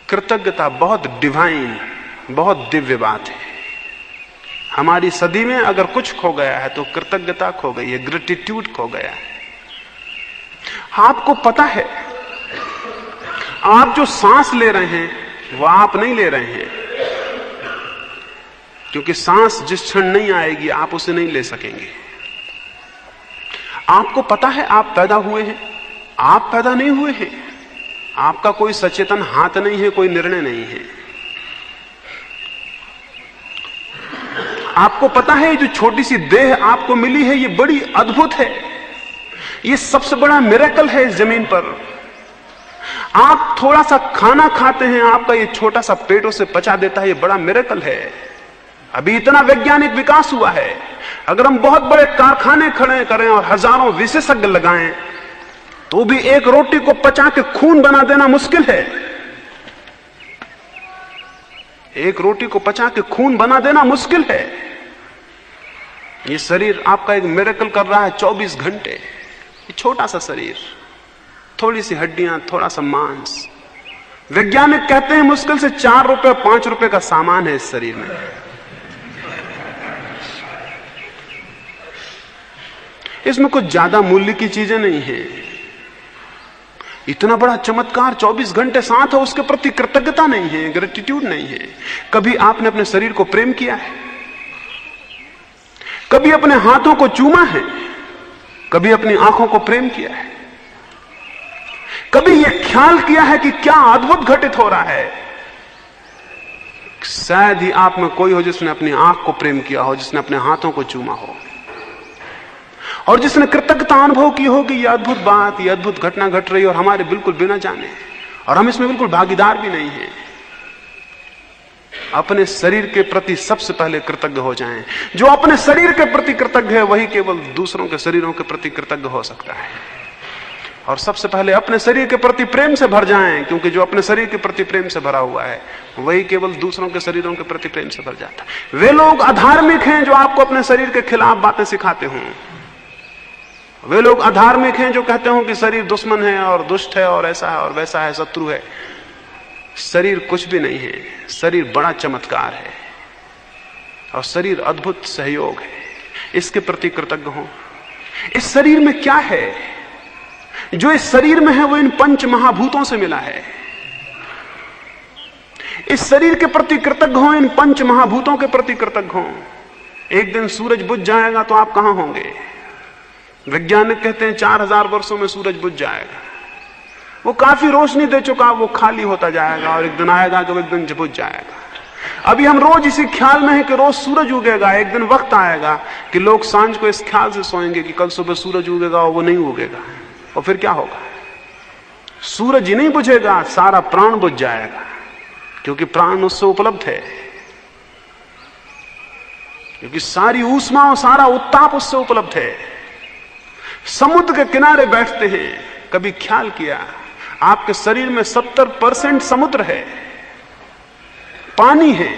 कृतज्ञता बहुत डिवाइन, बहुत दिव्य बात है। हमारी सदी में अगर कुछ खो गया है तो कृतज्ञता खो गई है, ग्रेटिट्यूड खो गया है। आपको पता है, आप जो सांस ले रहे हैं वो आप नहीं ले रहे हैं, क्योंकि सांस जिस क्षण नहीं आएगी आप उसे नहीं ले सकेंगे। आपको पता है आप पैदा हुए हैं, आप पैदा नहीं हुए हैं। आपका कोई सचेतन हाथ नहीं है, कोई निर्णय नहीं है। आपको पता है जो छोटी सी देह आपको मिली है ये बड़ी अद्भुत है, ये सबसे बड़ा मिरेकल है इस जमीन पर। आप थोड़ा सा खाना खाते हैं, आपका ये छोटा सा पेट उसे पचा देता है, ये बड़ा मिरेकल है। अभी इतना वैज्ञानिक विकास हुआ है, अगर हम बहुत बड़े कारखाने खड़े करें और हजारों विशेषज्ञ लगाएं तो भी एक रोटी को पचा के खून बना देना मुश्किल है। एक रोटी को पचा के खून बना देना मुश्किल है। ये शरीर आपका एक मिरेकल कर रहा है 24 घंटे। ये छोटा सा शरीर, थोड़ी सी हड्डियां, थोड़ा सा मांस। वैज्ञानिक कहते हैं मुश्किल से 4 रुपए 5 रुपए का सामान है इस शरीर में। इसमें कुछ ज्यादा मूल्य की चीजें नहीं है। इतना बड़ा चमत्कार 24 घंटे साथ है, उसके प्रति कृतज्ञता नहीं है, ग्रेटिट्यूड नहीं है। कभी आपने अपने शरीर को प्रेम किया है? कभी अपने हाथों को चूमा है? कभी अपनी आंखों को प्रेम किया है? कभी यह ख्याल किया है कि क्या अद्भुत घटित हो रहा है? शायद ही आप में कोई हो जिसने अपनी आंख को प्रेम किया हो, जिसने अपने हाथों को चूमा हो और जिसने कृतज्ञता अनुभव की हो कि यह अद्भुत बात, यह अद्भुत घटना घट रही है और हमारे बिल्कुल बिना जाने, और हम इसमें बिल्कुल भागीदार भी नहीं हैं। अपने शरीर के प्रति सबसे पहले कृतज्ञ हो जाएं। जो अपने शरीर के प्रति कृतज्ञ है वही केवल दूसरों के शरीरों के प्रति कृतज्ञ हो सकता है। और सबसे पहले अपने शरीर के प्रति प्रेम से भर जाएं, क्योंकि जो अपने शरीर के प्रति प्रेम से भरा हुआ है वही केवल दूसरों के शरीरों के प्रति प्रेम से भर जाता है। वे लोग अधार्मिक हैं जो आपको अपने शरीर के खिलाफ बातें सिखाते हों। वे लोग अधार्मिक हैं जो कहते हो कि शरीर दुश्मन है और दुष्ट है और ऐसा है और वैसा है, शत्रु है। शरीर कुछ भी नहीं है, शरीर बड़ा चमत्कार है और शरीर अद्भुत सहयोग है। इसके प्रति कृतज्ञ हो। इस शरीर में क्या है? जो इस शरीर में है वो इन पंच महाभूतों से मिला है। इस शरीर के प्रति कृतज्ञ हो, इन पंच महाभूतों के प्रति कृतज्ञ हो। एक दिन सूरज बुझ जाएगा तो आप कहां होंगे? वैज्ञानिक कहते हैं 4000 वर्षों में सूरज बुझ जाएगा। वो काफी रोशनी दे चुका, वो खाली होता जाएगा और एक दिन आएगा कि वो एक दिन बुझ जाएगा। अभी हम रोज इसी ख्याल में है कि रोज सूरज उगेगा। एक दिन वक्त आएगा कि लोग सांझ को इस ख्याल से सोएंगे कि कल सुबह सूरज उगेगा और वो नहीं उगेगा। और फिर क्या होगा? सूरज ही नहीं बुझेगा, सारा प्राण बुझ जाएगा, क्योंकि प्राण उससे उपलब्ध है, क्योंकि सारी ऊष्मा और सारा उत्ताप उससे उपलब्ध है। समुद्र के किनारे बैठते हैं, कभी ख्याल किया आपके शरीर में 70% समुद्र है, पानी है।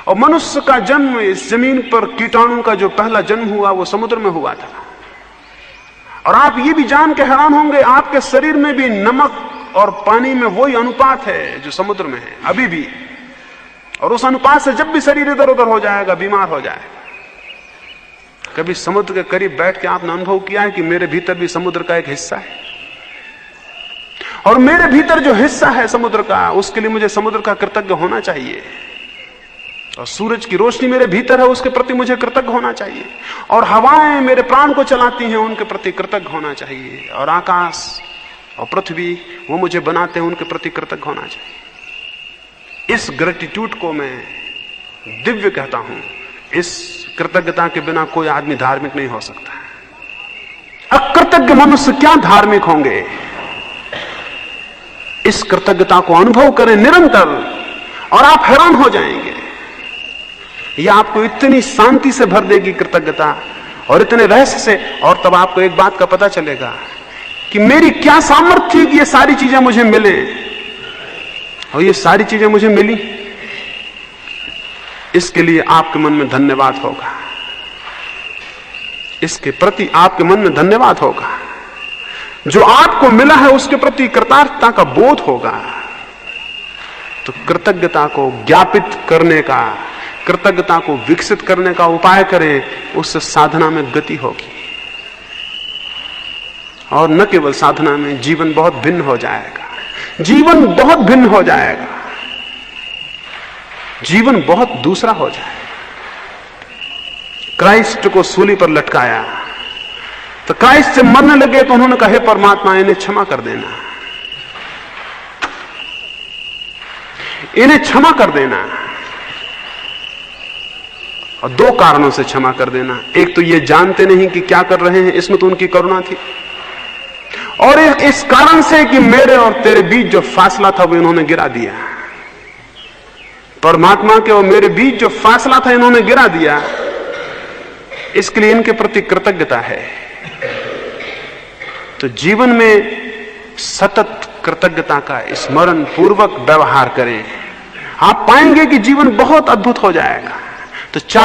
और मनुष्य का जन्म इस जमीन पर कीटाणु का जो पहला जन्म हुआ वो समुद्र में हुआ था। और आप ये भी जान के हैरान होंगे आपके शरीर में भी नमक और पानी में वही अनुपात है जो समुद्र में है अभी भी। और उस अनुपात से जब भी शरीर इधर उधर हो जाएगा, बीमार हो जाएगा। कभी समुद्र के करीब बैठ के आपने अनुभव किया है कि मेरे भीतर भी समुद्र का एक हिस्सा है, और मेरे भीतर जो हिस्सा है समुद्र का, उसके लिए मुझे समुद्र का कृतज्ञ होना चाहिए। और सूरज की रोशनी मेरे भीतर है, उसके प्रति मुझे कृतज्ञ होना चाहिए। और हवाएं मेरे प्राण को चलाती हैं, उनके प्रति कृतज्ञ होना चाहिए। और आकाश और पृथ्वी वो मुझे बनाते हैं, उनके प्रति कृतज्ञ होना चाहिए। इस ग्रेटिट्यूड को मैं दिव्य कहता हूं। इस कृतज्ञता के बिना कोई आदमी धार्मिक नहीं हो सकता। अकृतज्ञ मनुष्य क्या धार्मिक होंगे? इस कृतज्ञता को अनुभव करें निरंतर और आप हैरान हो जाएंगे। यह आपको इतनी शांति से भर देगी कृतज्ञता, और इतने रहस्य से। और तब आपको एक बात का पता चलेगा कि मेरी क्या सामर्थ्य थी कि ये सारी चीजें मुझे मिले, और ये सारी चीजें मुझे मिली। इसके लिए आपके मन में धन्यवाद होगा, इसके प्रति आपके मन में धन्यवाद होगा। जो आपको मिला है उसके प्रति कृतज्ञता का बोध होगा। तो कृतज्ञता को ज्ञापित करने का, कृतज्ञता को विकसित करने का उपाय करें, उससे साधना में गति होगी। और न केवल साधना में, जीवन बहुत भिन्न हो जाएगा। जीवन बहुत भिन्न हो जाएगा, जीवन बहुत दूसरा हो जाएगा। क्राइस्ट को सूली पर लटकाया तो क्राइस्ट से मरने लगे तो उन्होंने कहा, हे परमात्मा, इन्हें क्षमा कर देना, इन्हें क्षमा कर देना। और दो कारणों से क्षमा कर देना। एक तो ये जानते नहीं कि क्या कर रहे हैं, इसमें तो उनकी करुणा थी, और इस कारण से कि मेरे और तेरे बीच जो फासला था वो इन्होंने गिरा दिया। परमात्मा के और मेरे बीच जो फासला था इन्होंने गिरा दिया, इसके लिए इनके प्रति कृतज्ञता है। तो जीवन में सतत कृतज्ञता का स्मरण पूर्वक व्यवहार करें, आप पाएंगे कि जीवन बहुत अद्भुत हो जाएगा। तो